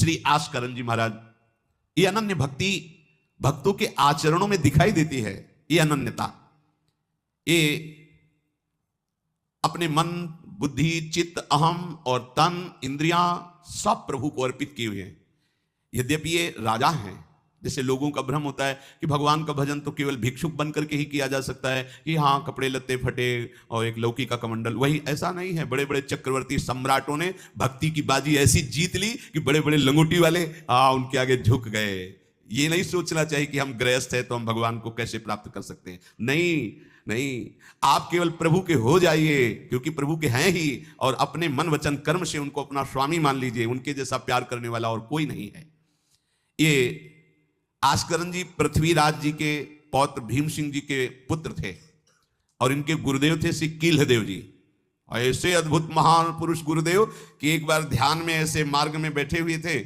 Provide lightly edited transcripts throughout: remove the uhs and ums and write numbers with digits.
श्री आस्करण जी महाराज। ये अनन्य भक्ति भक्तों के आचरणों में दिखाई देती है। ये अनन्यता, ये अपने मन, बुद्धि, चित्त, अहम और तन, इंद्रियां सब प्रभु को अर्पित किए हुए हैं। यद्यपि ये राजा हैं, जैसे लोगों का भ्रम होता है कि भगवान का भजन तो केवल भिक्षुक बन करके ही किया जा सकता है, कि हाँ कपड़े लत्ते फटे और एक लौकी का कमंडल, वही ऐसा नहीं है। बड़े बड़े चक्रवर्ती सम्राटों ने भक्ति की बाजी ऐसी जीत ली कि बड़े बड़े लंगोटी वाले उनके आगे झुक गए। ये नहीं सोचना चाहिए कि हम गृहस्थ हैं तो हम भगवान को कैसे प्राप्त कर सकते हैं। नहीं नहीं, आप केवल प्रभु के हो जाइए, क्योंकि प्रभु के हैं ही, और अपने मन वचन कर्म से उनको अपना स्वामी मान लीजिए। उनके जैसा प्यार करने वाला और कोई नहीं है। ये आस्करण जी पृथ्वीराज जी के पौत्र भीम सिंह जी के पुत्र थे, और इनके गुरुदेव थे श्री कील्हदेव जी। और ऐसे अद्भुत महान पुरुष गुरुदेव कि एक बार ध्यान में ऐसे मार्ग में बैठे हुए थे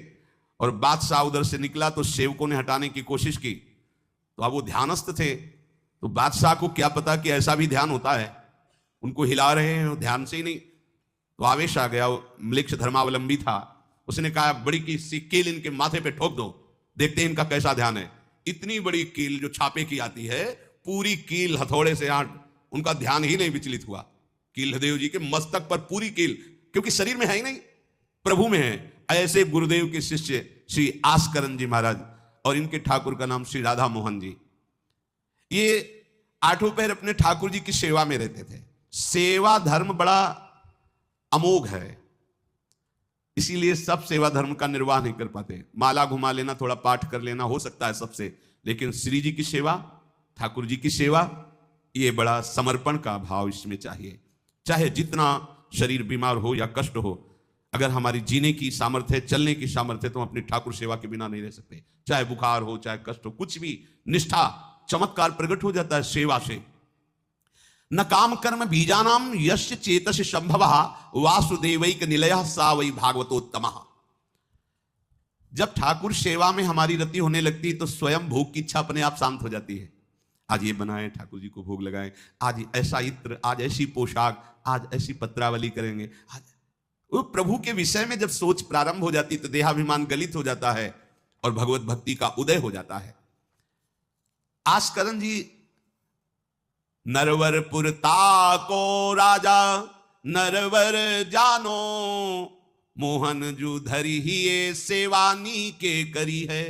और बादशाह उधर से निकला तो सेवकों ने हटाने की कोशिश की। तो अब वो ध्यानस्थ थे, तो बादशाह को क्या पता कि ऐसा भी ध्यान होता है, उनको हिला रहे हैं ध्यान से ही नहीं। तो आवेश आ गया, म्लेच्छ धर्मावलंबी था, उसने कहा बड़ी की सी कील इनके माथे पे ठोक दो, देखते हैं इनका कैसा ध्यान है। इतनी बड़ी कील जो छापे की आती है, पूरी कील हथौड़े से उनका ध्यान ही नहीं विचलित हुआ। कील्हदेव जी के मस्तक पर पूरी कील, क्योंकि शरीर में है ही नहीं, प्रभु में है। ऐसे गुरुदेव के शिष्य श्री आस्करण जी महाराज, और इनके ठाकुर का नाम श्री राधा मोहन जी। ये आठों पहर अपने ठाकुर जी की सेवा में रहते थे। सेवा धर्म बड़ा अमोघ है, इसीलिए सब सेवा धर्म का निर्वाह नहीं कर पाते। माला घुमा लेना, थोड़ा पाठ कर लेना हो सकता है सबसे, लेकिन श्री जी की सेवा, ठाकुर जी की सेवा, ये बड़ा समर्पण का भाव इसमें चाहिए। चाहे जितना शरीर बीमार हो या कष्ट हो, अगर हमारी जीने की सामर्थ्य है, चलने की सामर्थ्य है, तो हम अपनी ठाकुर सेवा के बिना नहीं रह सकते। चाहे बुखार हो, चाहे कष्ट हो, कुछ भी, निष्ठा चमत्कार प्रकट हो जाता है सेवा से। न काम कर्म बीजानाम यस्य चेतस संभवः वासुदेवैक निलयः सा वै भागवतोत्तमः। जब ठाकुर सेवा में हमारी रति होने लगती है तो स्वयं भोग की इच्छा अपने आप शांत हो जाती है। आज ये बनाए, ठाकुर जी को भोग लगाएं, आज ऐसा इत्र, आज ऐसी पोशाक, आज ऐसी पत्रावली करेंगे। आज वो प्रभु के विषय में जब सोच प्रारंभ हो जाती तो देहाभिमान गलित हो जाता है और भगवत भक्ति का उदय हो जाता है। आस्करण जी नरवरपुर ताको राजा नरवर जानो, मोहन जू धरी ही ये सेवानी के करी है।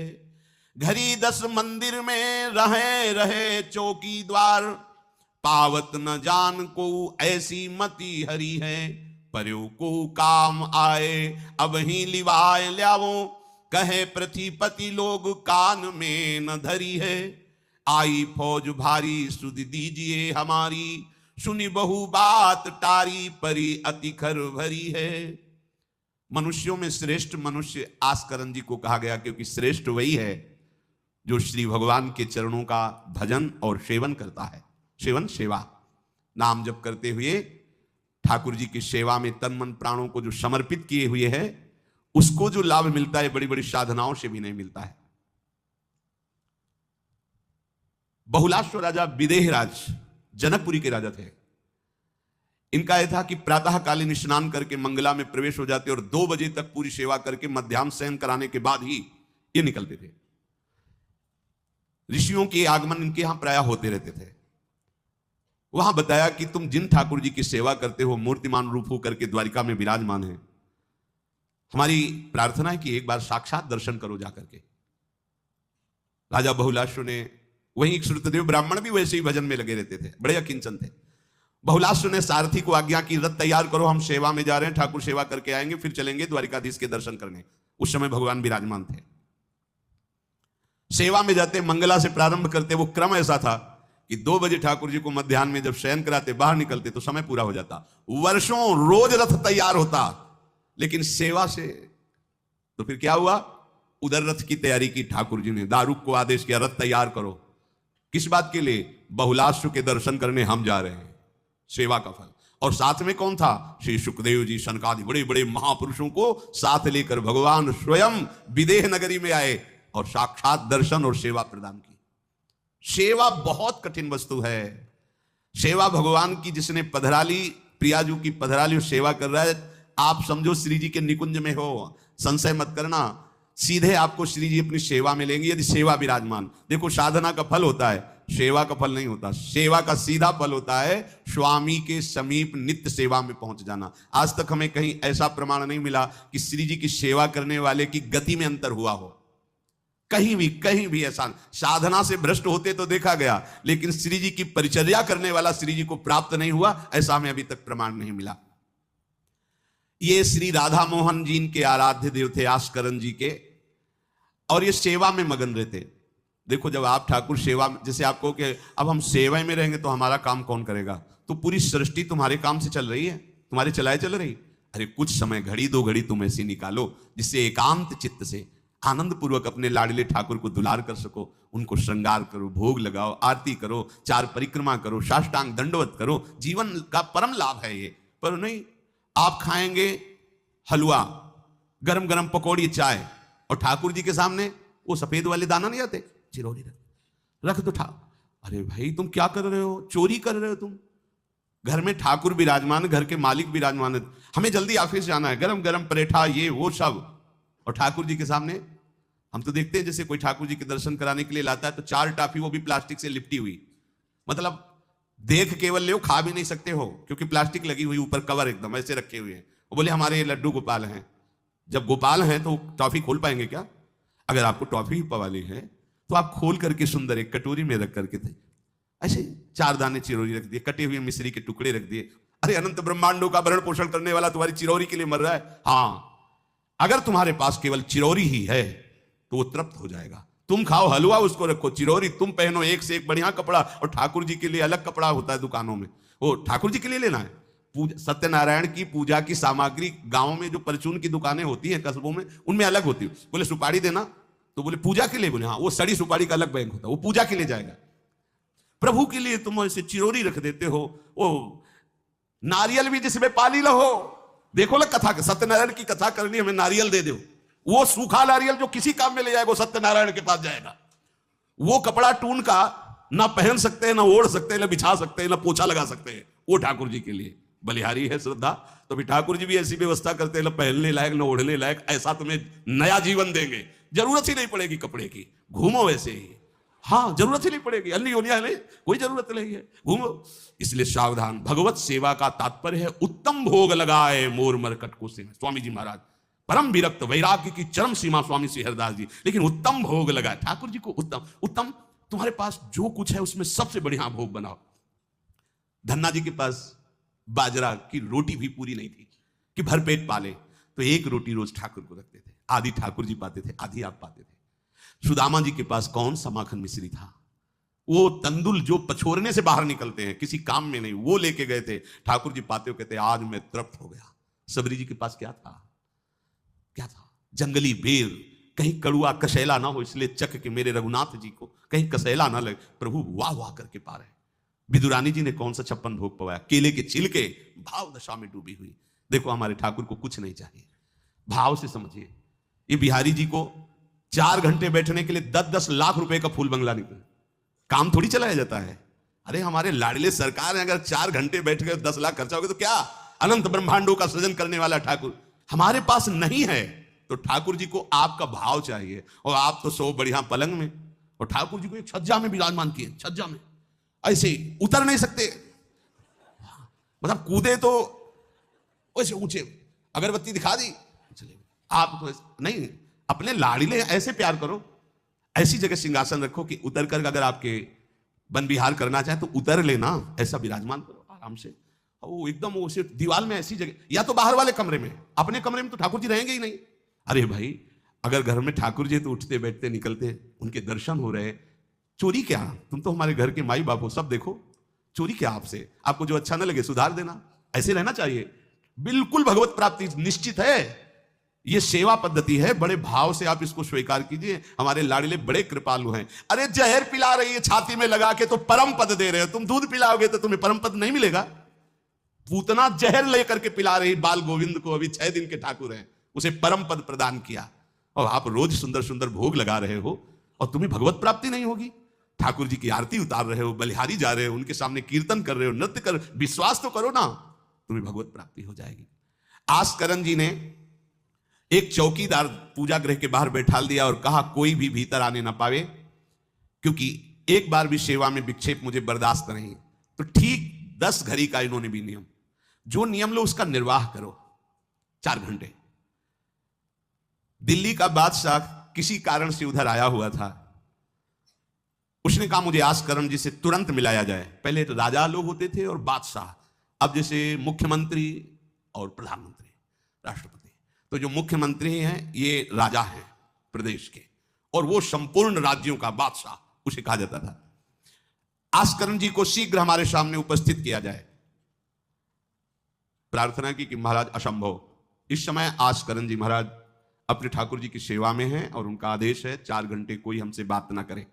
घरी 10 मंदिर में रहे रहे चौकी द्वार, पावत न जान को ऐसी मति हरी है। पर्यो को काम आए अब ही लिवाए ल्यावो, कहे पृथ्वीपति लोग कान में न धरी है। आई फौज भारी सुध दीजिए हमारी, सुनी बहु बात टारी परी अति खर भरी है। मनुष्यों में श्रेष्ठ मनुष्य आस्करण जी को कहा गया, क्योंकि श्रेष्ठ वही है जो श्री भगवान के चरणों का भजन और सेवन करता है। सेवन सेवा, नाम जप करते हुए ठाकुर जी की सेवा में तन मन प्राणों को जो समर्पित किए हुए है, उसको जो लाभ मिलता है बड़ी बड़ी साधनाओं से भी नहीं मिलता है। बहुलाश्व राजा विदेहराज जनकपुरी के राजा थे। इनका यह था कि प्रातःकालीन स्नान करके मंगला में प्रवेश हो जाते और 2 बजे तक पूरी सेवा करके मध्याह्न शयन कराने के बाद ही ये निकलते थे। ऋषियों के आगमन इनके यहां प्रायः होते रहते थे। वहां बताया कि तुम जिन ठाकुर जी की सेवा करते हो मूर्तिमान रूप होकर के द्वारिका में विराजमान है। हमारी प्रार्थना है कि एक बार साक्षात दर्शन करो जाकर के। राजा बहुलाश्व ने, वहीं श्रुतदेव ब्राह्मण भी वैसे ही भजन में लगे रहते थे, बड़े अकिंचन थे। बहुलाश्व ने सारथी को आज्ञा की, रथ तैयार करो, हम सेवा में जा रहे हैं, ठाकुर सेवा करके आएंगे, फिर चलेंगे द्वारिकाधीश के दर्शन करने। उस समय भगवान विराजमान थे। सेवा में जाते, मंगला से प्रारंभ करते। वो क्रम ऐसा था कि 2 बजे ठाकुर जी को मध्याह्न में जब शयन कराते, बाहर निकलते तो समय पूरा हो जाता। वर्षों रोज रथ तैयार होता, लेकिन सेवा से तो फिर क्या हुआ, उधर रथ की तैयारी की ठाकुर जी ने, दारुक को आदेश किया रथ तैयार करो। किस बात के लिए? बहुलाश्व के दर्शन करने हम जा रहे हैं, सेवा का फल। और साथ में कौन था? श्री सुखदेव जी, सनकादि बड़े बड़े महापुरुषों को साथ लेकर भगवान स्वयं विदेह नगरी में आए और साक्षात दर्शन और सेवा प्रदान की। सेवा बहुत कठिन वस्तु है। सेवा भगवान की जिसने पधराली, प्रियाजू की पधराली सेवा कर रहा है, आप समझो श्री जी के निकुंज में हो, संशय मत करना। सीधे आपको श्री जी अपनी सेवा में लेंगे। यदि सेवा विराजमान, देखो साधना का फल होता है, सेवा का फल नहीं होता। सेवा का सीधा फल होता है स्वामी के समीप नित्य सेवा में पहुंच जाना। आज तक हमें कहीं ऐसा प्रमाण नहीं मिला कि श्री जी की सेवा करने वाले की गति में अंतर हुआ हो। कहीं भी ऐसा। साधना से भ्रष्ट होते तो देखा गया, लेकिन श्री जी की परिचर्या करने वाला श्री जी को प्राप्त नहीं हुआ, ऐसा हमें अभी तक प्रमाण नहीं मिला। ये श्री राधा मोहन जी के आराध्य देव थे, आस्करण जी के, और ये सेवा में मगन रहते। देखो जब आप ठाकुर सेवा, जैसे आपको कि अब हम सेवा में रहेंगे तो हमारा काम कौन करेगा, तो पूरी सृष्टि तुम्हारे काम से चल रही है, तुम्हारे चलाए चल रही। अरे कुछ समय, घड़ी दो घड़ी तुम ऐसी निकालो जिससे एकांत चित्त से आनंद पूर्वक अपने लाडले ठाकुर को दुलार कर सको। उनको श्रृंगार करो, भोग लगाओ, आरती करो, 4 परिक्रमा करो, साष्टांग दंडवत करो। जीवन का परम लाभ है ये। पर नहीं, आप खाएंगे हलवा, गरम गरम पकौड़ी, चाय, और ठाकुर जी के सामने वो सफेद वाले दाना नहीं आते, चिरौरी रख दो अरे भाई तुम क्या कर रहे हो, चोरी कर रहे हो तुम। घर में ठाकुर विराजमान, घर के मालिक विराजमान है, हमें जल्दी ऑफिस जाना है, गरम गरम परेठा ये वो सब, और ठाकुर जी के सामने। हम तो देखते हैं जैसे कोई ठाकुर जी के दर्शन कराने के लिए लाता है तो 4 टाफी, वो भी प्लास्टिक से लिपटी हुई, मतलब देख केवल ले, खा भी नहीं सकते हो क्योंकि प्लास्टिक लगी हुई, ऊपर कवर एकदम ऐसे रखे हुए हैं। वो बोले हमारे ये लड्डू गोपाल हैं। जब गोपाल हैं तो टॉफी खोल पाएंगे क्या? अगर आपको टॉफी पवाली है तो आप खोल करके सुंदर एक कटोरी में रख करके थे, ऐसे 4 दाने चिरौरी रख दिए, कटे हुए मिश्री के टुकड़े रख दिए। अरे अनंत ब्रह्मांडों का भरण पोषण करने वाला तुम्हारी चिरौरी के लिए मर रहा है। हाँ, अगर तुम्हारे पास केवल चिरौरी ही है तो वो तृप्त हो जाएगा। तुम खाओ हलवा, उसको रखो, चिरौरी तुम पहनो, एक से एक बढ़िया कपड़ा, और ठाकुर जी के लिए अलग कपड़ा होता है दुकानों में, वो ठाकुर जी के लिए लेना है। सत्यनारायण की पूजा की सामग्री गांव में जो परचून की दुकानें होती हैं कस्बों में, उनमें अलग होती है। बोले सुपारी देना, तो बोले पूजा के लिए, बोले हाँ, वो सड़ी सुपारी का अलग बैंक होता है, वो पूजा के लिए जाएगा। प्रभु के लिए तुम ऐसे चिरौरी रख देते हो। वो नारियल भी जिसमें पानी लो, देखो ना कथा, सत्यनारायण की कथा करनी, हमें नारियल दे दो। वो सूखा नारियल जो किसी काम में ले जाएगा वो सत्यनारायण के पास जाएगा। वो कपड़ा टून का ना पहन सकते हैं, ना ओढ़ सकते हैं, ना बिछा सकते हैं, ना पोछा लगा सकते हैं, वो ठाकुर जी के लिए। बलिहारी है श्रद्धा, तो भी ठाकुर जी भी ऐसी व्यवस्था करते हैं, ना पहनने लायक ना ओढ़ने लायक, ऐसा तुम्हें नया जीवन देंगे, जरूरत ही नहीं पड़ेगी कपड़े की, घूमो वैसे ही। हाँ, जरूरत ही नहीं पड़ेगी, अन्य योनिया नहीं, कोई जरूरत नहीं है, घूमो। इसलिए सावधान। भगवत सेवा का तात्पर्य है उत्तम भोग लगाए मोर मरकट को से। स्वामी जी महाराज परम विरक्त, वैराग्य की चरम सीमा स्वामी श्री हरिदास जी, लेकिन उत्तम भोग लगाए ठाकुर जी को। उत्तम तुम्हारे पास जो कुछ है उसमें सबसे बढ़िया भोग बनाओ। धन्ना जी के पास बाजरा की रोटी भी पूरी नहीं थी कि भरपेट पाले, तो एक रोटी रोज ठाकुर को रखते थे, आधी ठाकुर जी पाते थे, आधी आप पाते थे। सुदामा जी के पास कौन सा माखन मिश्री था, वो तंदुल जो पछोरने से बाहर निकलते हैं, किसी काम में नहीं, वो लेके गए थे। ठाकुर जी पाते हो कहते आज मैं तृप्त हो गया। सबरी जी के पास क्या था? क्या था? जंगली बेर, कहीं कड़ुआ कसेला ना हो, इसलिए चख के मेरे रघुनाथ जी को कहीं कसेला ना लगे, प्रभु वाह वाह करके पा रहे। विदुरानी जी ने कौन सा 56 भोग पवाया? केले के छिलके, भाव दशा में डूबी हुई। देखो हमारे ठाकुर को कुछ नहीं चाहिए, भाव से समझिए। ये बिहारी जी को 4 घंटे बैठने के लिए 10-10 लाख रुपए का फूल बंगला निकला, काम थोड़ी चलाया जाता है। अरे हमारे लाडले सरकार है, अगर 4 घंटे बैठ गए 10 लाख खर्चा हो गया तो क्या? अनंत ब्रह्मांडों का सृजन करने वाला ठाकुर हमारे पास नहीं है, तो ठाकुर जी को आपका भाव चाहिए। और आप तो सो बढ़िया पलंग में, और ठाकुर जी को एक छज्जा में विराजमान किए, छज्जा में ऐसे उतर नहीं सकते, मतलब कूदे तो वैसे ऊंचे, अगरबत्ती दिखा दी चले। आप तो नहीं, अपने लाड़िले ऐसे प्यार करो, ऐसी जगह सिंहासन रखो कि उतर कर अगर आपके वन विहार करना चाहे तो उतर लेना, ऐसा विराजमान करो आराम से। वो एकदम वो सिर्फ दीवार में ऐसी जगह, या तो बाहर वाले कमरे में, अपने कमरे में तो ठाकुर जी रहेंगे ही नहीं। अरे भाई अगर घर में ठाकुर जी तो उठते बैठते निकलते, उनके दर्शन हो रहे, चोरी क्या? तुम तो हमारे घर के माई बाप हो, सब देखो, चोरी क्या आपसे? आपको जो अच्छा ना लगे सुधार देना, ऐसे रहना चाहिए। बिल्कुल भगवत प्राप्ति निश्चित है, ये सेवा पद्धति है, बड़े भाव से आप इसको स्वीकार कीजिए। हमारे लाडले बड़े कृपालु हैं। अरे जहर पिला रही है छाती में लगा के तो परम पद दे रहे हो, तुम दूध पिलाओगे तो तुम्हें परम पद नहीं मिलेगा। पूतना जहर लेकर के पिला रही बाल गोविंद को, अभी 6 दिन के ठाकुर हैं, उसे परम पद प्रदान किया, और आप रोज सुंदर सुंदर भोग लगा रहे हो और तुम्हें भगवत प्राप्ति नहीं होगी। ठाकुर जी की आरती उतार रहे हो, बलिहारी जा रहे हो, उनके सामने कीर्तन कर रहे हो, नृत्य कर, विश्वास तो करो ना, तुम्हें भगवत प्राप्ति हो जाएगी। आस्करण जी ने एक चौकीदार पूजा गृह के बाहर बैठाल दिया और कहा कोई भी भीतर आने ना पावे, क्योंकि एक बार भी सेवा में विक्षेप मुझे बर्दाश्त नहीं। तो ठीक 10 घड़ी का इन्होंने भी नियम, जो नियम लो उसका निर्वाह करो 4 घंटे। दिल्ली का बादशाह किसी कारण से उधर आया हुआ था, उसने कहा मुझे आस्करण जी से तुरंत मिलाया जाए। पहले तो राजा लोग होते थे और बादशाह, अब जैसे मुख्यमंत्री और प्रधानमंत्री, राष्ट्रपति। तो जो मुख्यमंत्री हैं ये राजा हैं प्रदेश के, और वो संपूर्ण राज्यों का बादशाह उसे कहा जाता था। आस्करण जी को शीघ्र हमारे सामने उपस्थित किया जाए। प्रार्थना की कि महाराज असंभव, इस समय आस्करण जी महाराज अपने ठाकुर जी की सेवा में हैं और उनका आदेश है 4 घंटे कोई हमसे बात ना करे।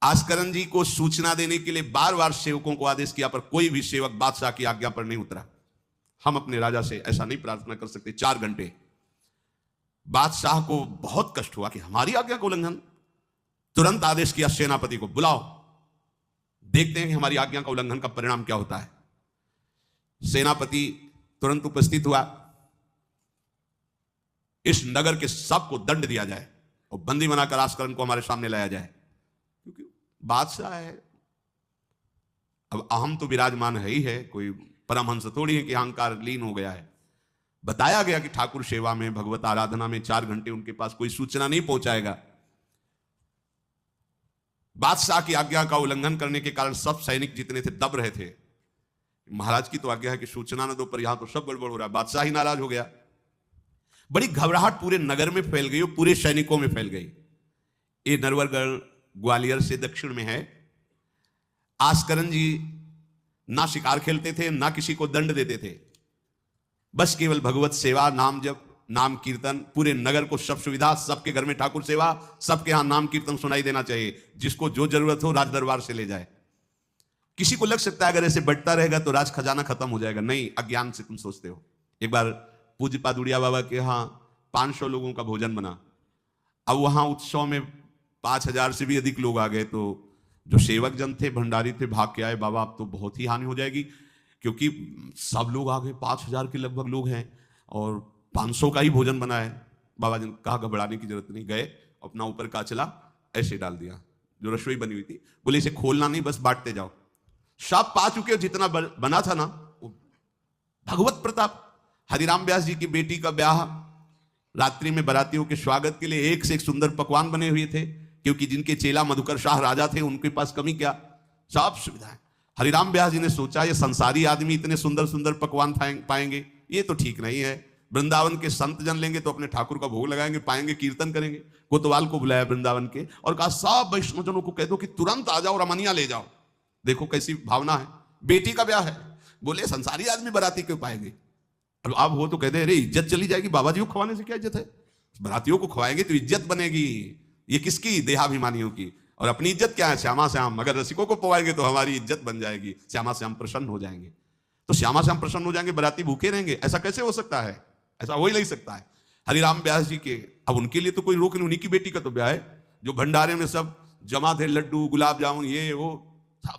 आस्करण जी को सूचना देने के लिए बार बार सेवकों को आदेश किया, पर कोई भी सेवक बादशाह की आज्ञा पर नहीं उतरा। हम अपने राजा से ऐसा नहीं प्रार्थना कर सकते 4 घंटे। बादशाह को बहुत कष्ट हुआ कि हमारी आज्ञा का उल्लंघन। तुरंत आदेश किया सेनापति को, बुलाओ, देखते हैं कि हमारी आज्ञा का उल्लंघन का परिणाम क्या होता है। सेनापति तुरंत उपस्थित हुआ। इस नगर के सबको दंड दिया जाए और बंदी बनाकर आस्करण को हमारे सामने लाया जाए, क्योंकि बादशाह है। अब अहम तो विराजमान है ही है, कोई परमहंस थोड़ी है कि अहंकार लीन हो गया है। बताया गया कि ठाकुर सेवा में, भगवत आराधना में 4 घंटे उनके पास कोई सूचना नहीं पहुंचाएगा। बादशाह की आज्ञा का उल्लंघन करने के कारण सब सैनिक जितने थे दब रहे थे। महाराज की तो आज्ञा है कि सूचना न दो, पर यहां तो सब गड़बड़ हो रहा है। बादशाह ही नाराज हो गया। बड़ी घबराहट पूरे नगर में फैल गई और पूरे सैनिकों में फैल गई। ये नरवरगढ़ ग्वालियर से दक्षिण में है। आस्करण जी ना शिकार खेलते थे, ना किसी को दंड देते थे, बस केवल भगवत सेवा, नाम जप, नाम कीर्तन। पूरे नगर को सब सुविधा, सबके घर में ठाकुर सेवा, सबके यहां नाम कीर्तन सुनाई देना चाहिए। जिसको जो जरूरत हो राज दरबार से ले जाए। किसी को लग सकता है अगर ऐसे बढ़ता रहेगा तो राज खजाना खत्म हो जाएगा। नहीं, अज्ञान से तुम सोचते हो। एक बार पूज्य पादुड़िया बाबा के यहाँ 500 लोगों का भोजन बना। अब वहां उत्सव में 5000 से भी अधिक लोग आ गए। तो जो सेवक जन थे, भंडारी थे, भाग के आए, बाबा अब तो बहुत ही हानि हो जाएगी, क्योंकि सब लोग आ गए, 5000 के लगभग लोग हैं और 500 का ही भोजन बना है। बाबा जी ने कहा घबराने की जरूरत नहीं। गए, अपना ऊपर का चला ऐसे डाल दिया जो रसोई बनी हुई थी। बोले इसे खोलना नहीं, बस बांटते जाओ। सब पा चुके हो, जितना बना था ना। भगवत प्रताप। हरिराम व्यास जी की बेटी का ब्याह, रात्रि में बारातियों के स्वागत के लिए एक से एक सुंदर पकवान बने हुए थे, क्योंकि जिनके चेला मधुकर शाह राजा थे उनके पास कमी क्या, सब सुविधाएं। हरिराम व्यास जी ने सोचा ये संसारी आदमी इतने सुंदर सुंदर पकवान पाएंगे, ये तो ठीक नहीं है। वृंदावन के संत जन लेंगे तो अपने ठाकुर का भोग लगाएंगे, पाएंगे, कीर्तन करेंगे। कोतवाल को बुलाया वृंदावन के और कहा सब वैष्णवजनों को कह दो कि तुरंत आ जाओ, रमनिया ले जाओ। देखो कैसी भावना है, बेटी का ब्याह है। बोले संसारी आदमी बाराती क्यों पाएंगे। अब वो तो कहते हैं अरे इज्जत चली जाएगी, बाबा जी को खवाने से क्या इज्जत है। बारातियों को खवाएंगे तो इज्जत बनेगी। ये किसकी, देहाभिमानियों की। और अपनी इज्जत क्या है, श्यामा श्याम। अगर रसिकों को पवाएंगे तो हमारी इज्जत बन जाएगी, श्यामा श्याम प्रसन्न हो जाएंगे। तो श्यामा श्याम प्रसन्न हो जाएंगे, बाराती भूखे रहेंगे, ऐसा कैसे हो सकता है। ऐसा हो ही नहीं सकता है। हरिराम व्यास जी के, अब उनके लिए तो कोई रोक नहीं, उन्हीं की बेटी का तो ब्याह है। जो भंडारे में सब जमा थे, लड्डू, गुलाब जामुन, ये वो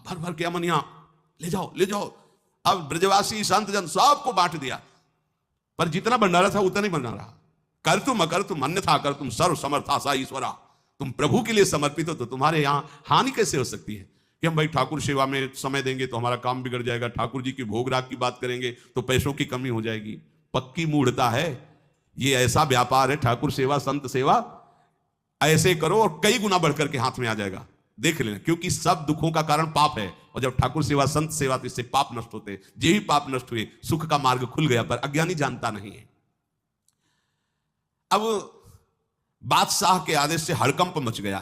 भर भर के अमनिया, ले जाओ ले जाओ। अब ब्रजवासी संत जन सबको बांट दिया, पर जितना भंडारा था उतना ही बना रहा। कर तुम अकर तुम अन्यथा कर तुम सर्व समर्था सा ईश्वरा। तुम प्रभु के लिए समर्पित हो तो तुम्हारे यहां हानि कैसे हो सकती है कि हम भाई ठाकुर सेवा में समय देंगे तो हमारा काम बिगड़ जाएगा, ठाकुर जी की भोग राग की बात करेंगे तो पैसों की कमी हो जाएगी। पक्की मूढ़ता है ये, ऐसा व्यापार है ठाकुर सेवा, संत सेवा। ऐसे करो और कई गुना बढ़कर के हाथ में आ जाएगा, देख लेना। क्योंकि सब दुखों का कारण पाप है, और जब ठाकुर सेवा, संत सेवा, तो इससे पाप नष्ट होते। जे ही पाप नष्ट हुए, सुख का मार्ग खुल गया, पर अज्ञानी जानता नहीं है। अब बादशाह के आदेश से हड़कंप मच गया।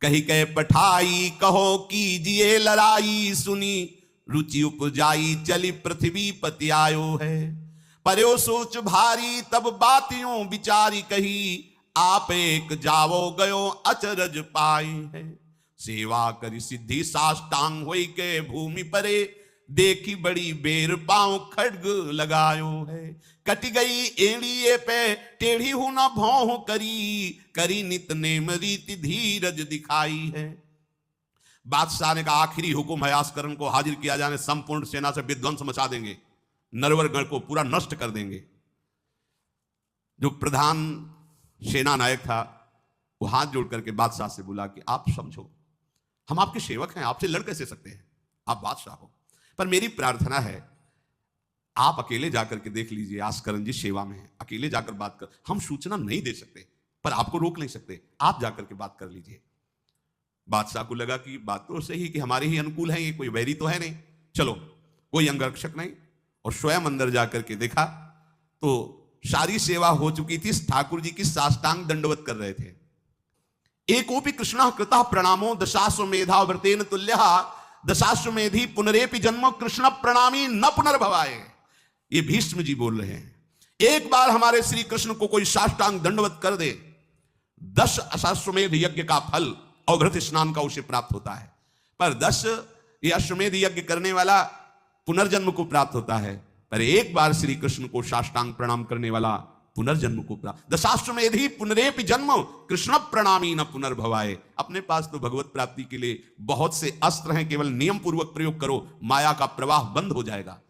कही कहे पठाई कहो कीजिए लड़ाई, सुनी रुचि उपजाई चली पृथ्वी पति आयो है। पर्यो सोच भारी तब बातियों विचारी कही, आप एक जावो गयो अचरज पाई है। सेवा करी सिद्धि साष्टांग होई के भूमि परे, देखी बड़ी बेर पांव खड्ग लगायो है। कट गई एड़िए पे टेढ़ी हूं न भौं करी, करी नित नेम रीति धीरज दिखाई है। बादशाह ने कहा आखिरी हुक्म है, आस्करण को हाजिर किया जाने, संपूर्ण सेना से विध्वंस मचा देंगे, नरवरगढ़ को पूरा नष्ट कर देंगे। जो प्रधान सेना नायक था वो हाथ जोड़ करके बादशाह से बोला कि आप समझो, हम आपके सेवक हैं, आपसे लड़ कैसे सकते हैं, आप बादशाह हो, पर मेरी प्रार्थना है आप अकेले जाकर के देख लीजिए, आस्करण जी सेवा में है, अकेले जाकर बात कर, हम सूचना नहीं दे सकते पर आपको रोक नहीं सकते, आप जाकर के बात कर लीजिए। बादशाह को लगा कि बात तो सही कि हमारे ही अनुकूल है, ये कोई वैरी तो है नहीं, चलो कोई अंगरक्षक नहीं, और स्वयं अंदर जाकर के देखा तो सारी सेवा हो चुकी थी, ठाकुर जी की साष्टांग दंडवत कर रहे थे। एकोपि कृष्ण कृतः प्रणामो दशाश्वमेधा व्रतेन तुल्यः दशाश्वमेधी पुनरेपि जन्म कृष्ण प्रणामी न पुनर्भवाए। ये भीष्म जी बोल रहे हैं। एक बार हमारे श्री कृष्ण को कोई साष्टांग दंडवत कर दे, 10 अश्वमेध यज्ञ का फल अवभृत स्नान का उसे प्राप्त होता है, पर 10 ये अश्वमेध यज्ञ करने वाला पुनर्जन्म को प्राप्त होता है, पर एक बार श्री कृष्ण को साष्टांग प्रणाम करने वाला पुनर्जन्म को प्राप्त। दशाश्वमेधी पुनरेपि जन्म कृष्ण प्रणामी न पुनर्भवाए। अपने पास तो भगवत प्राप्ति के लिए बहुत से अस्त्र हैं, केवल नियम पूर्वक प्रयोग करो, माया का प्रवाह बंद हो जाएगा।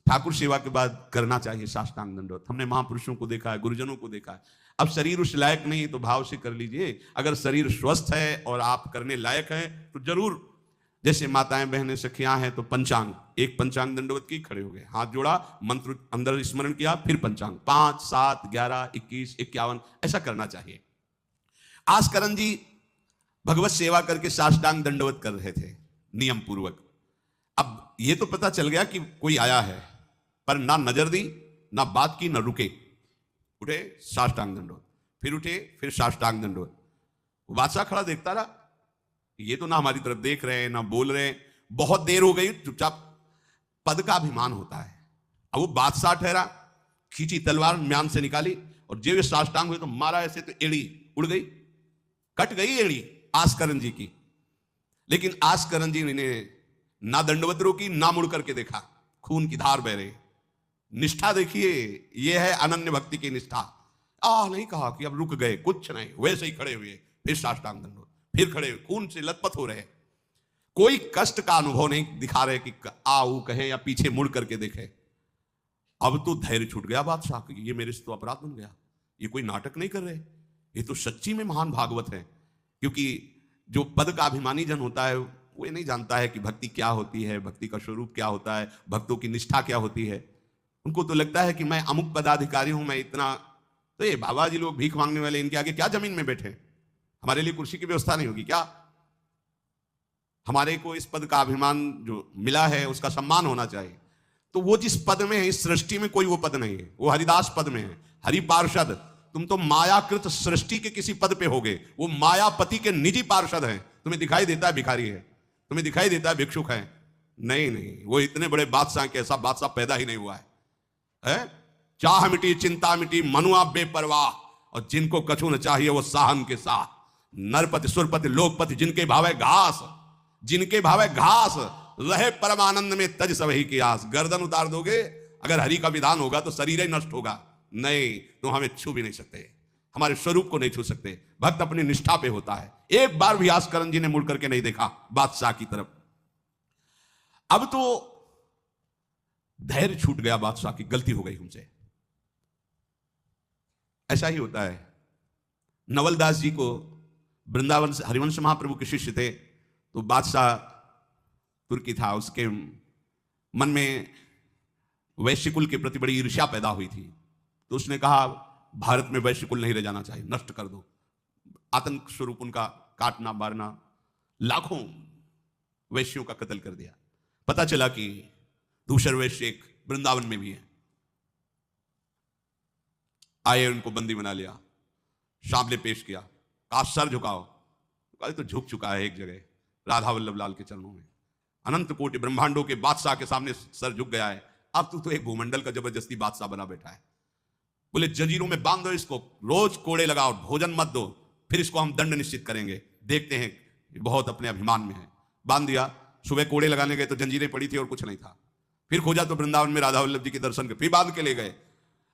ठाकुर सेवा के बाद करना चाहिए साष्टांग दंडवत। हमने महापुरुषों को देखा है, गुरुजनों को देखा है। अब शरीर उस लायक नहीं है तो भाव से कर लीजिए, अगर शरीर स्वस्थ है और आप करने लायक हैं तो जरूर, जैसे माताएं बहनें सखियां हैं तो पंचांग, एक पंचांग दंडवत की, खड़े हो गए, हाथ जोड़ा, मंत्र अंदर स्मरण किया, फिर पंचांग 5, 7, 11, 21, 51 ऐसा करना चाहिए। आस्करण जी भगवत सेवा करके साष्टांग दंडवत कर रहे थे नियम पूर्वक। अब ये तो पता चल गया कि कोई आया है, पर ना नजर दी, ना बात की, ना रुके, उठे साष्टांग दंडवत, फिर उठे, फिर साष्टांग दंडवत। बादशाह खड़ा देखता रहा, ये तो ना हमारी तरफ देख रहे हैं ना बोल रहे हैं, बहुत देर हो गई, चुपचाप। पद का अभिमान होता है। अब वो बादशाह ठहरा, खींची तलवार म्यान से निकाली और जेब साष्टांग हुए तो मारा ऐसे, तो एड़ी उड़ गई, कट गई एड़ी आस्करण जी की। लेकिन आस्करण जी ने ना दंडवत रोकी, ना मुड़ करके देखा, खून की धार बह रही। निष्ठा देखिए, यह है अनन्य भक्ति की निष्ठा। नहीं कहा कि अब रुक गए, कुछ नहीं, वैसे ही खड़े हुए, फिर साष्टांग दंडवत, फिर खड़े, खून से लथपथ हो रहे, कोई कष्ट का अनुभव नहीं दिखा रहे कि आओ कहे या पीछे मुड़ करके देखे। अब तो धैर्य छूट गया बादशाह कि ये मेरे से तो अपराध बन गया, ये कोई नाटक नहीं कर रहे, ये तो सच्ची में महान भागवत है। क्योंकि जो पद का अभिमानी जन होता है वो ये नहीं जानता है कि भक्ति क्या होती है, भक्ति का स्वरूप क्या होता है, भक्तों की निष्ठा क्या होती है। उनको तो लगता है कि मैं अमुक पदाधिकारी हूं, मैं इतना, तो ये बाबा जी लोग भीख मांगने वाले, इनके आगे क्या जमीन में बैठे, हमारे लिए कुर्सी की व्यवस्था नहीं होगी क्या? हमारे को इस पद का अभिमान जो मिला है उसका सम्मान होना चाहिए। तो वो जिस पद में है, इस सृष्टि में कोई वो पद नहीं है, वो हरिदास पद में है, हरि पार्षद। तुम तो मायाकृत सृष्टि के किसी पद पे होगे, वो मायापति के निजी पार्षद हैं। तुम्हें दिखाई देता है भिखारी है, तुम्हें दिखाई देता है भिक्षुक है, नहीं नहीं, वो इतने बड़े बादशाह के ऐसा बादशाह पैदा ही नहीं हुआ है? चाह मिटी चिंता मिटी मनुआ बेपरवाह, और जिनको कछु न चाहिए वो साहन के साथ। नरपति सुरपति लोकपति जिनके भावे घास, जिनके भावे घास, रहे परमानंद में तज सबही की आस। गर्दन उतार दोगे, अगर हरि का विधान होगा तो शरीर ही नष्ट होगा, नहीं तो हमें छू भी नहीं सकते, हमारे स्वरूप को नहीं छू सकते। भक्त अपनी निष्ठा पे होता है। एक बार भी आस्करण जी ने मुड़ करके नहीं देखा बादशाह की तरफ। अब तो धैर्य छूट गया बादशाह की, गलती हो गई हमसे। ऐसा ही होता है। नवलदास जी को वृंदावन से हरिवंश महाप्रभु के शिष्य थे, तो बादशाह तुर्की था, उसके मन में वैश्य कुल के प्रति बड़ी ईर्ष्या पैदा हुई थी। तो उसने कहा भारत में वैश्य कुल नहीं रह जाना चाहिए, नष्ट कर दो। आतंक स्वरूप उनका काटना मारना, लाखों वैश्यों का कत्ल कर दिया। पता चला कि दूसर वैश्य एक वृंदावन में भी है। आए, उनको बंदी बना लिया, सांबले पेश किया, कहा सर झुकाओ। कहा तो झुक चुका है एक जगह राधा वल्लभ लाल के चरणों में, अनंत कोटि ब्रह्मांडों के बादशाह के सामने सर झुक गया है। अब तू तो एक भूमंडल का जबरदस्ती बादशाह बना बैठा है। बोले जंजीरों में बांध दो इसको, रोज कोड़े लगाओ, भोजन मत दो, फिर इसको हम दंड निश्चित करेंगे, देखते हैं, बहुत अपने अभिमान में है। बांध दिया। सुबह कोड़े लगाने गए तो जंजीरें पड़ी थी और कुछ नहीं था। फिर खोजा तो वृंदावन में राधा वल्लभ जी के दर्शन के, फिर बांध के ले गए।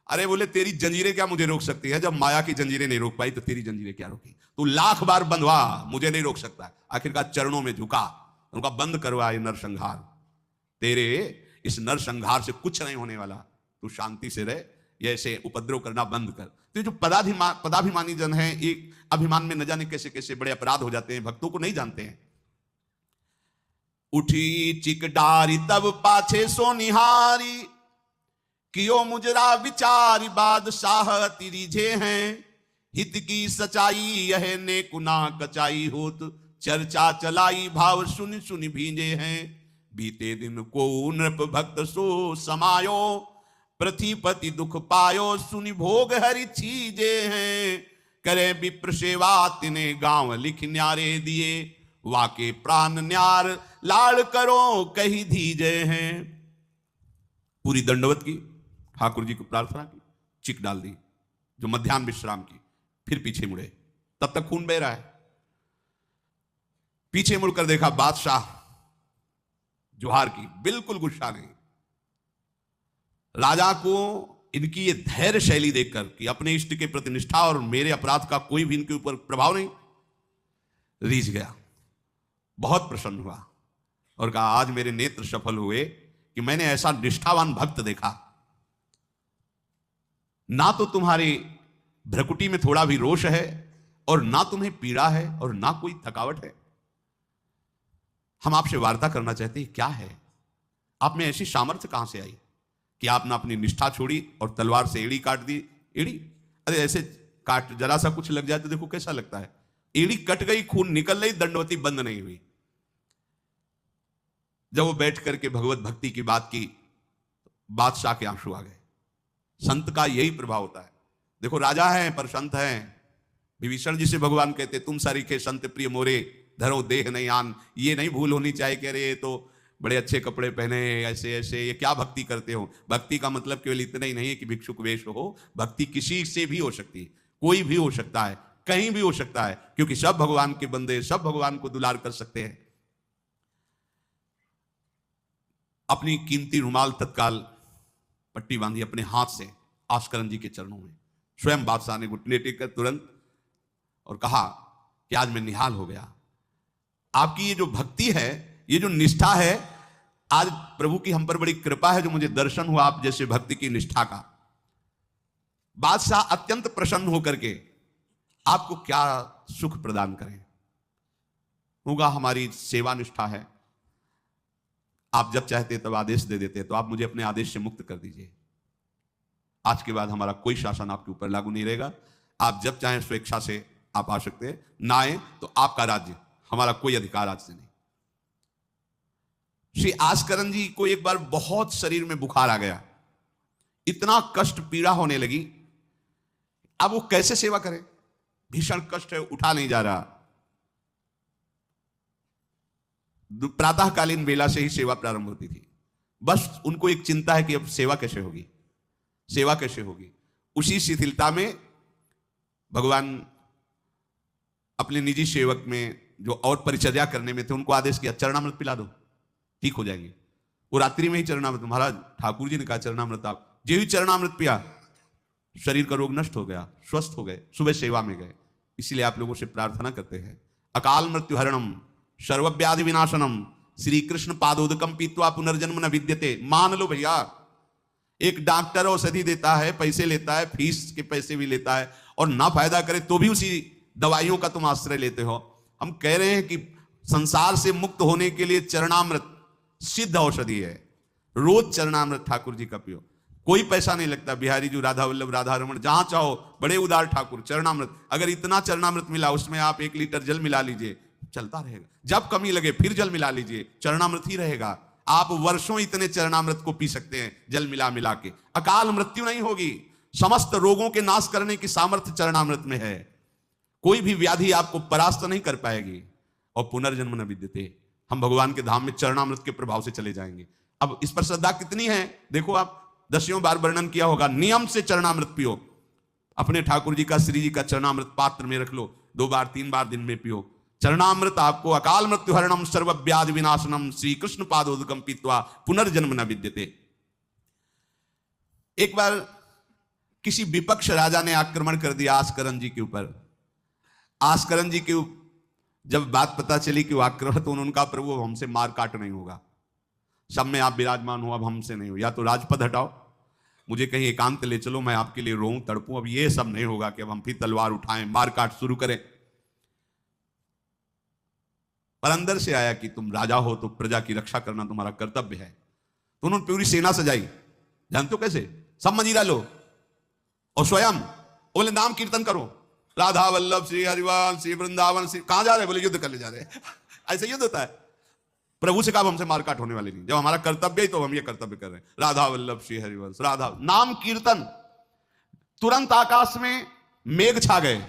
अरे बोले तेरी जंजीरें क्या मुझे रोक सकती है? जब माया की जंजीरें नहीं रोक पाई तो तेरी जंजीरें क्या रोकी? तू लाख बार बंधवा, मुझे नहीं रोक सकता। आखिरकार चरणों में झुका, उनका बंद करवा ये नरसंहार। तेरे इस नरसंहार से कुछ नहीं होने वाला, तू शांति से रहे, ये ऐसे उपद्रव करना बंद कर। तो ये जो पदाभिमानी जन है, एक अभिमान में न जाने कैसे कैसे बड़े अपराध हो जाते हैं, भक्तों को नहीं जानते हैं। उठी चिक डारी तब पाछे सोनिहारी, कियो मुजरा विचारी बादशाह तिरिझे हैं। हित की सचाई यह ने कुना कचाई होत, चर्चा चलाई भाव सुन सुन भींजे हैं। बीते दिन को नृप भक्त सो समायो, पृथ्वीपति दुख पायो सुनि भोग हरि चीजे हैं। करे विप्र सेवा तिने गांव लिख न्यारे दिए, वाके प्राण न्यार लाड़ करो कही धीजे हैं। पूरी दंडवत की, ठाकुर जी को प्रार्थना की, चिक डाल दी जो मध्याह्न विश्राम की, फिर पीछे मुड़े, तब तक खून बह रहा है। पीछे मुड़कर देखा, बादशाह जोहार की, बिल्कुल गुस्सा नहीं। राजा को इनकी ये धैर्य शैली देखकर कि अपने इष्ट के प्रति निष्ठा और मेरे अपराध का कोई भी इनके ऊपर प्रभाव नहीं, रीझ गया, बहुत प्रसन्न हुआ और कहा, आज मेरे नेत्र सफल हुए कि मैंने ऐसा निष्ठावान भक्त देखा। ना तो तुम्हारी भ्रकुटी में थोड़ा भी रोष है, और ना तुम्हें पीड़ा है, और ना कोई थकावट है। हम आपसे वार्ता करना चाहते हैं, क्या है आप में ऐसी सामर्थ्य कहां से आई कि आपने अपनी निष्ठा छोड़ी और तलवार से एड़ी काट दी। एड़ी, अरे ऐसे काट, जरा सा कुछ लग जाए तो देखो कैसा लगता है। एड़ी कट गई, खून निकल रही, दंडवती बंद नहीं हुई। जब वो बैठ करके भगवत भक्ति की बात की, बादशाह के आंसू आ गए। संत का यही प्रभाव होता है। देखो राजा हैं पर संत हैं। विभीषण जी से भगवान कहते, तुम सरीखे संत प्रिय मोरे, धरो देह नहीं आन। ये नहीं भूल होनी चाहिए कि अरे ये तो बड़े अच्छे कपड़े पहने, ऐसे ऐसे, ये क्या भक्ति करते हो। भक्ति का मतलब केवल इतना ही नहीं है कि भिक्षुक वेश हो। भक्ति किसी से भी हो सकती है, कोई भी हो सकता है, कहीं भी हो सकता है, क्योंकि सब भगवान के बंदे, सब भगवान को दुलार कर सकते हैं। अपनी कीमती रुमाल तत्काल पट्टी बांधी अपने हाथ से आस्करन जी के चरणों में। स्वयं बादशाह ने घुटने टेक कर तुरंत और कहा कि आज मैं निहाल हो गया। आपकी ये जो भक्ति है, ये जो निष्ठा है, आज प्रभु की हम पर बड़ी कृपा है जो मुझे दर्शन हुआ आप जैसे भक्ति की निष्ठा का। बादशाह अत्यंत प्रसन्न होकर के आपको क्या सुख प्रदान करें। होगा हमारी सेवा निष्ठा है, आप जब चाहते तब आदेश दे देते, तो आप मुझे अपने आदेश से मुक्त कर दीजिए। आज के बाद हमारा कोई शासन आपके ऊपर लागू नहीं रहेगा। आप जब चाहें स्वेच्छा से आप आ सकते हैं, ना आए तो आपका राज्य, हमारा कोई अधिकार आज से नहीं। श्री आस्करन जी को एक बार बहुत शरीर में बुखार आ गया, इतना कष्ट पीड़ा होने लगी। अब वो कैसे सेवा करें, भीषण कष्ट है, उठा नहीं जा रहा। प्रातःकालीन बेला से ही सेवा प्रारंभ होती थी। बस उनको एक चिंता है कि अब सेवा कैसे होगी, सेवा कैसे होगी। उसी शिथिलता में भगवान अपने निजी सेवक में जो और परिचर्या करने में थे, उनको आदेश किया, चरणामृत पिला दो, ठीक हो जाएंगे। वो रात्रि में ही चरणामृत, महाराज ठाकुर जी ने कहा चरणामृत, आप जो ही चरणामृत पिया, शरीर का रोग नष्ट हो गया, स्वस्थ हो गए, सुबह सेवा में गए। इसीलिए आप लोगों से प्रार्थना करते हैं, अकाल मृत्यु हरणम सर्वव्याधि विनाशनम श्री कृष्ण पादोदकम पीत्वा पुनर्जन्म न विद्यते। मान लो भैया, एक डॉक्टर औषधि देता है, पैसे लेता है, फीस के पैसे भी लेता है, और ना फायदा करे तो भी उसी दवाइयों का तुम आश्रय लेते हो। हम कह रहे हैं कि संसार से मुक्त होने के लिए चरणामृत सिद्ध औषधि है। रोज चरणामृत ठाकुर जी का पियो, कोई पैसा नहीं लगता। बिहारी जी, राधा वल्लभ, राधा रमण, जहां चाहो, बड़े उदार ठाकुर। चरणामृत, अगर इतना चरणामृत मिला, उसमें आप 1 लीटर जल मिला लीजिए, चलता रहेगा। जब कमी लगे फिर जल मिला लीजिए, चरणामृत ही रहेगा। आप वर्षों इतने चरणामृत को पी सकते हैं जल मिला मिला के, अकाल मृत्यु नहीं होगी। समस्त रोगों के नाश करने की सामर्थ्य चरणामृत में है। कोई भी व्याधि आपको परास्त नहीं कर पाएगी। और पुनर्जन्म न विद्यते, हम भगवान के धाम में चरणामृत के प्रभाव से चले जाएंगे। अब इस पर श्रद्धा कितनी है देखो, आप 10 बार वर्णन किया होगा। नियम से चरणामृत पियो, अपने ठाकुर जी का, श्री जी का चरणामृत पात्र में रख लो, 2 बार 3 बार दिन में पियो। चरणामृत आपको अकाल मृत्यु हरणम सर्वव्याधि विनाशनम श्री कृष्ण पादोदकम पीत्वा पुनर्जन्म न विद्यते। एक बार किसी विपक्ष राजा ने आक्रमण कर दिया आस्करन जी के ऊपर। आस्करन जी के जब बात पता चली कि वो आक्रमण, तो उनका प्रभु हमसे मार काट नहीं होगा, सब में आप विराजमान हो, अब हमसे नहीं हो, या तो राजपद हटाओ, मुझे कहीं एकांत ले चलो, मैं आपके लिए रोऊं तड़पूं। अब ये सब नहीं होगा कि अब हम फिर तलवार उठाएं, मारकाट शुरू करें। पर अंदर से आया कि तुम राजा हो तो प्रजा की रक्षा करना तुम्हारा कर्तव्य है। तो उन्होंने पूरी सेना सजाई, जानते हो कैसे? सब मजीरा लो और स्वयं बोले नाम कीर्तन करो, राधा वल्लभ श्री हरिवंश श्री वृंदावन श्री। कहां जा रहे? बोले युद्ध करने जा रहे हैं। ऐसे युद्ध होता है। प्रभु से कहा हमसे मारकाट होने वाली नहीं, जब हमारा कर्तव्य ही तो हम ये कर्तव्य कर रहे हैं। राधा वल्लभ श्री हरिवंश, राधा नाम कीर्तन। तुरंत आकाश में मेघ छा गए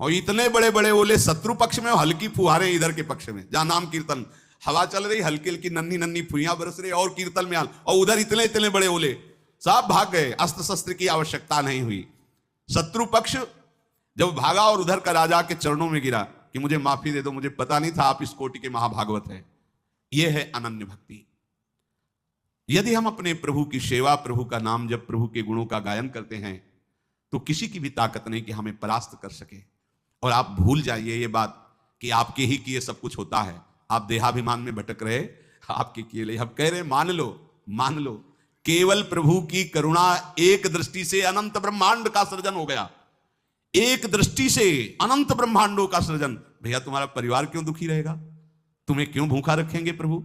और इतने बड़े बड़े ओले शत्रु पक्ष में और हल्की फुहारें इधर के पक्ष में। जहां नाम कीर्तन, हवा चल रही, हल्की हल्की नन्ही नन्ही फुइयां बरस रही और कीर्तन में हाल, और उधर इतने इतने बड़े ओले। सब भाग गए, अस्त्र शस्त्र की आवश्यकता नहीं हुई। शत्रु पक्ष जब भागा और उधर का राजा के चरणों में गिरा कि मुझे माफी दे दो, मुझे पता नहीं था आप इस कोटि के महाभागवत है। यह है अनन्य भक्ति। यदि हम अपने प्रभु की सेवा, प्रभु का नाम जब, प्रभु के गुणों का गायन करते हैं तो किसी की भी ताकत नहीं कि हमें परास्त कर सके। और आप भूल जाइए ये बात कि आपके ही किए सब कुछ होता है। आप देहाभिमान में भटक रहे, आपके किए ले। हम कह रहे मान लो, मान लो, केवल प्रभु की करुणा एक दृष्टि से अनंत ब्रह्मांड का सृजन हो गया। एक दृष्टि से अनंत ब्रह्मांडों का सृजन। भैया तुम्हारा परिवार क्यों दुखी रहेगा? तुम्हें क्यों भूखा रखेंगे प्रभु?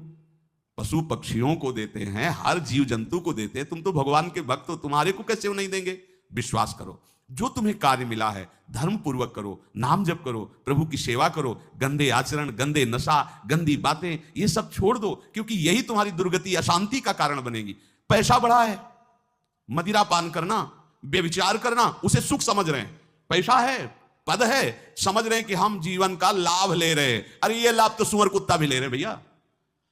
पशु पक्षियों को देते हैं, हर जीव जंतु को देते हैं। तुम तो भगवान के भक्त हो, तुम्हारे को कैसे वो नहीं देंगे? विश्वास करो, जो तुम्हें कार्य मिला है धर्म पूर्वक करो, नाम जप करो, प्रभु की सेवा करो। गंदे आचरण, गंदे नशा, गंदी बातें ये सब छोड़ दो, क्योंकि यही तुम्हारी दुर्गति, अशांति का कारण बनेगी। पैसा बड़ा है, मदिरा पान करना, व्यभिचार करना, उसे सुख समझ रहे हैं। पैसा है, पद है, समझ रहे हैं कि हम जीवन का लाभ ले रहे हैं। अरे ये लाभ तो सुअर कुत्ता भी ले रहे हैं भैया।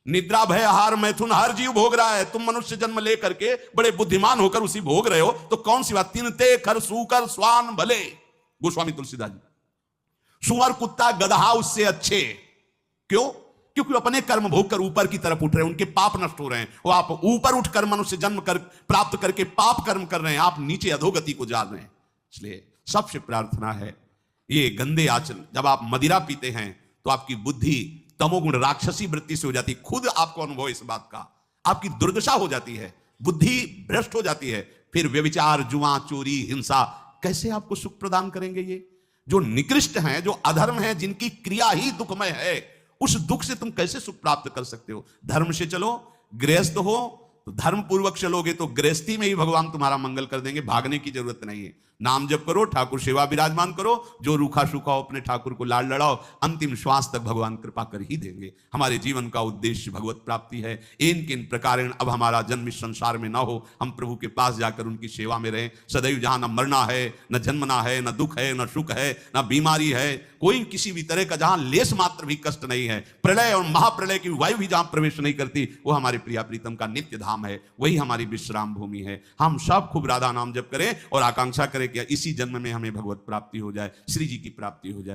निद्रा, भय, आहार, मैथुन हर जीव भोग रहा है। तुम मनुष्य जन्म लेकर के बड़े बुद्धिमान होकर उसी भोग रहे हो, तो कौन सी बात? तिनते खर सूकर स्वान भले, गोस्वामी तुलसीदास जी। सुअर कुत्ता गदहा उससे अच्छे। क्यों? क्योंकि अपने कर्म भोग कर ऊपर की तरफ उठ रहे हैं, उनके पाप नष्ट हो रहे हैं। वो आप ऊपर उठकर मनुष्य जन्म कर प्राप्त करके पाप कर्म कर रहे हैं, आप नीचे अधोगति को जा रहे हैं। इसलिए सबसे प्रार्थना है, ये गंदे आचरण, जब आप मदिरा पीते हैं तो आपकी बुद्धि तमोगुण राक्षसी वृत्ति से हो जाती है। खुद आपको अनुभव इस बात का, आपकी दुर्दशा हो जाती है, बुद्धि भ्रष्ट हो जाती है। फिर व्यभिचार, जुआ, चोरी, हिंसा कैसे आपको सुख प्रदान करेंगे? ये जो निकृष्ट हैं, जो अधर्म है, जिनकी क्रिया ही दुखमय है, उस दुख से तुम कैसे सुख प्राप्त कर सकते हो? धर्म से चलो, गृहस्थ हो तो धर्म पूर्वक चलोगे तो गृहस्थी में ही भगवान तुम्हारा मंगल कर देंगे, भागने की जरूरत नहीं है। नाम जप करो, ठाकुर सेवा विराजमान करो, जो रूखा सूखा हो अपने ठाकुर को लाड लड़ाओ, अंतिम श्वास तक भगवान कृपा कर ही देंगे। हमारे जीवन का उद्देश्य भगवत प्राप्ति है। इन किन प्रकारेण अब हमारा जन्म इस संसार में ना हो, हम प्रभु के पास जाकर उनकी सेवा में रहें सदैव। जहां न मरना है, न जन्मना है, न दुख है, न सुख है, न बीमारी है, कोई किसी भी तरह का जहां लेस मात्र भी कष्ट नहीं है, प्रलय और महाप्रलय की वायु भी जहां प्रवेश नहीं करती, वो हमारे प्रिया प्रीतम का नित्य धाम है, वही हमारी विश्राम भूमि है। हम सब खूब राधा नाम जप करें और आकांक्षा करें कि इसी जन्म में हमें भगवत प्राप्ति हो जाए, श्री जी की प्राप्ति हो जाए।